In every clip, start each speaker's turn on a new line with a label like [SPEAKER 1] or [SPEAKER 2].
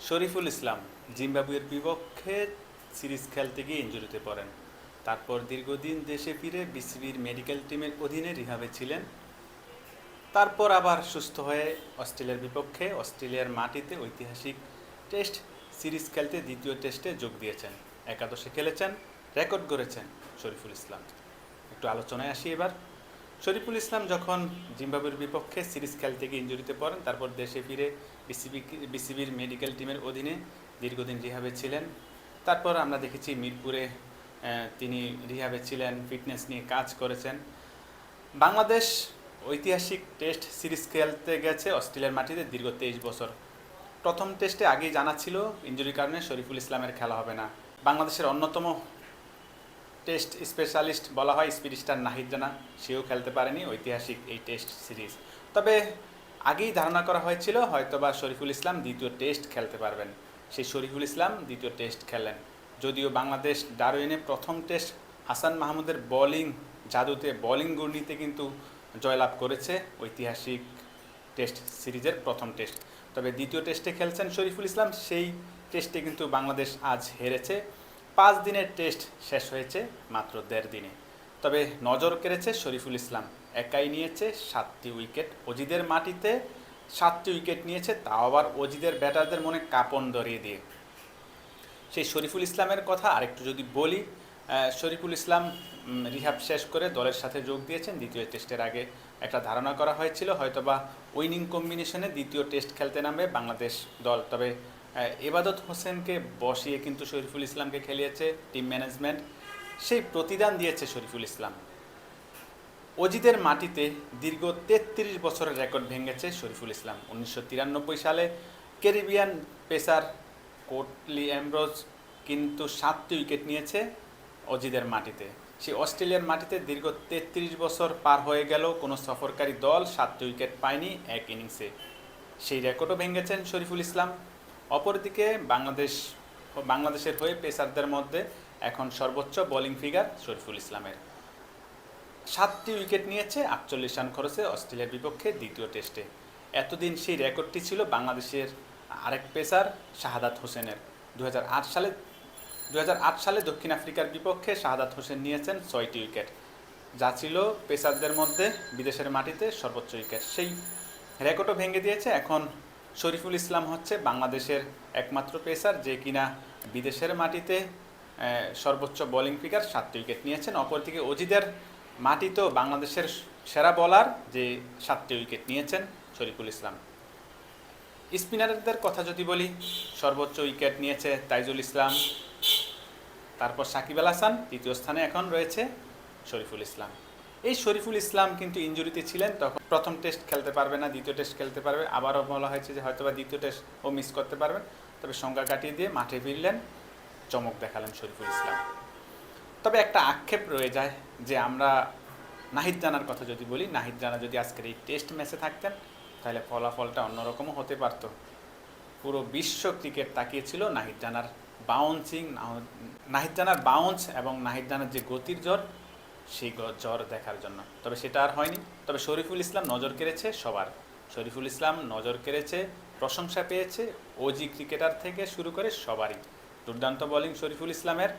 [SPEAKER 1] শরীফুল ইসলাম জিম্বাবুয়ের বিপক্ষে সিরিজ খেলতে গিয়ে ইনজুরিতে পড়েন। তারপর দীর্ঘদিন দেশে ফিরে বিসিবির মেডিকেল টিমের অধীনে রিহাবে ছিলেন। তারপর আবার সুস্থ হয়ে অস্ট্রেলিয়ার বিপক্ষে অস্ট্রেলিয়ার মাটিতে ঐতিহাসিক টেস্ট সিরিজ খেলতে দ্বিতীয় টেস্টে যোগ দিয়েছেন। একাদশে খেলেছেন, রেকর্ড গড়েছেন শরীফুল ইসলাম। একটু আলোচনায় আসি এবার। শরীফুল ইসলাম যখন জিম্বাবুয়ের বিপক্ষে সিরিজ খেলতে গিয়ে ইনজুরিতে পড়েন, তারপর দেশে ফিরে বিসিবির মেডিকেল টিমের অধীনে দীর্ঘদিন রিহাবে ছিলেন। তারপর আমরা দেখেছি মিরপুরে তিনি রিহাবে ছিলেন, ফিটনেস নিয়ে কাজ করেছেন। বাংলাদেশ ঐতিহাসিক টেস্ট সিরিজ খেলতে গেছে অস্ট্রেলিয়ার মাটিতে দীর্ঘ 23 বছর। প্রথম টেস্টে আগেই জানা ছিল ইনজুরির কারণে শরীফুল ইসলামের খেলা হবে না। বাংলাদেশের অন্যতম টেস্ট স্পেশালিস্ট বলা হয় স্পিড স্টার নাহিদ রানা, সেও খেলতে পারেনি ঐতিহাসিক এই টেস্ট সিরিজ। তবে আগেই ধারণা করা হয়েছিল হয়তোবা শরীফুল ইসলাম দ্বিতীয় টেস্ট খেলতে পারবেন। সেই শরীফুল ইসলাম দ্বিতীয় টেস্ট খেলেন। যদিও বাংলাদেশ ডারউইনে প্রথম টেস্ট হাসান মাহমুদের বোলিং জাদুতে, বোলিং ঘূর্ণিতে কিন্তু জয়লাভ করেছে ঐতিহাসিক টেস্ট সিরিজের প্রথম টেস্ট। তবে দ্বিতীয় টেস্টে খেলছেন শরীফুল ইসলাম, সেই টেস্টে কিন্তু বাংলাদেশ আজ হেরেছে। 5 দিনের টেস্ট শেষ হয়েছে মাত্র 1.5 দিনে। তবে নজর কেড়েছে শরীফুল ইসলাম, একাই নিয়েছে 7টি উইকেট। অজিদের মাটিতে 7টি উইকেট নিয়েছে, তাও আবার অজিদের ব্যাটারদের মনে কাঁপন ধরিয়ে দিয়ে। সেই শরীফুল ইসলামের কথা আরেকটু যদি বলি, শরীফুল ইসলাম রিহাব শেষ করে দলের সাথে যোগ দিয়েছেন। দ্বিতীয় টেস্টের আগে একটা ধারণা করা হয়েছিল হয়তোবা উইনিং কম্বিনেশনে দ্বিতীয় টেস্ট খেলতে নামবে বাংলাদেশ দল। তবে এবাদত হোসেনকে বসিয়ে কিন্তু শরীফুল ইসলামকে খেলিয়েছে টিম ম্যানেজমেন্ট, সেই প্রতিদান দিয়েছে শরীফুল ইসলাম। অজিদের মাটিতে দীর্ঘ 33 বছরের রেকর্ড ভেঙেছে শরীফুল ইসলাম। 1993 সালে ক্যারিবিয়ান পেসার কোটলি অ্যামব্রোজ কিন্তু 7টি উইকেট নিয়েছে অজিদের মাটিতে। সেই অস্ট্রেলিয়ার মাটিতে দীর্ঘ 33 বছর পার হয়ে গেল, কোনো সফরকারী দল 7টি উইকেট পায়নি এক ইনিংসে। সেই রেকর্ডও ভেঙেছেন শরীফুল ইসলাম। অপরদিকে বাংলাদেশের হয়ে পেসারদের মধ্যে এখন সর্বোচ্চ বোলিং ফিগার শরীফুল ইসলামের। 7টি উইকেট নিয়েছে 48 রান খরচে অস্ট্রেলিয়ার বিপক্ষে দ্বিতীয় টেস্টে। এতদিন সেই রেকর্ডটি ছিল বাংলাদেশের আরেক পেসার শাহাদাত হোসেনের। 2008 সালে দক্ষিণ আফ্রিকার বিপক্ষে শাহাদাত হোসেন নিয়েছেন 6টি উইকেট, যা ছিল পেসারদের মধ্যে বিদেশের মাটিতে সর্বোচ্চ উইকেট। সেই রেকর্ডও ভেঙে দিয়েছে। এখন শরীফুল ইসলাম হচ্ছে বাংলাদেশের একমাত্র পেসার যে কিনা বিদেশের মাটিতে সর্বোচ্চ বোলিং ফিগার 7টি উইকেট নিয়েছেন। অপরদিকে অজিদের মাটিতেও বাংলাদেশের সেরা বোলার যে 7টি উইকেট নিয়েছেন শরীফুল ইসলাম। স্পিনারদের কথা যদি বলি, সর্বোচ্চ উইকেট নিয়েছে তাইজুল ইসলাম, তারপর সাকিব আল হাসান, তৃতীয় স্থানে এখন রয়েছে শরীফুল ইসলাম। এই শরীফুল ইসলাম কিন্তু ইনজুরিতে ছিলেন, তখন প্রথম টেস্ট খেলতে পারবে না, দ্বিতীয় টেস্ট খেলতে পারবে। আবারও বলা হয়েছে যে হয়তোবা দ্বিতীয় টেস্ট ও মিস করতে পারবেন। তবে সংখ্যা কাটিয়ে দিয়ে মাঠে ফিরলেন, চমক দেখালেন শরীফুল ইসলাম। তবে একটা আক্ষেপ রয়ে যায় যে আমরা নাহিদ রানার কথা যদি বলি, নাহিদ রানা যদি আজকের এই টেস্ট ম্যাচে থাকতেন তাহলে ফলাফলটা অন্যরকমও হতে পারত। পুরো বিশ্ব ক্রিকেট তাকিয়েছিল নাহিদ রানার বাউন্স এবং নাহিদ রানার যে গতির জ্বর, সেই জ্বর দেখার জন্য। তবে সেটা আর হয়নি। তবে শরীফুল ইসলাম নজর কেড়েছে সবার। শরীফুল ইসলাম নজর কেড়েছে, প্রশংসা পেয়েছে ওজি ক্রিকেটার থেকে শুরু করে সবারই। দুর্দান্ত বোলিং শরীফুল ইসলামের,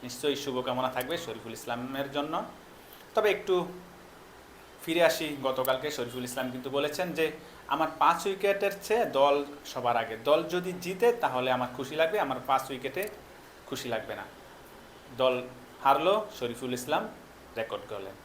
[SPEAKER 1] নিশ্চয়ই শুভকামনা থাকবে শরীফুল ইসলামের জন্য। তবে একটু ফিরে আসি গতকালকে। শরীফুল ইসলাম কিন্তু বলেছেন যে আমার 5 উইকেটের চেয়ে দল সবার আগে। দল যদি জিতে তাহলে আমার খুশি লাগবে, আমার 5 উইকেটে খুশি লাগবে না। দল হারলো, শরীফুল ইসলাম রেকর্ড করলেন।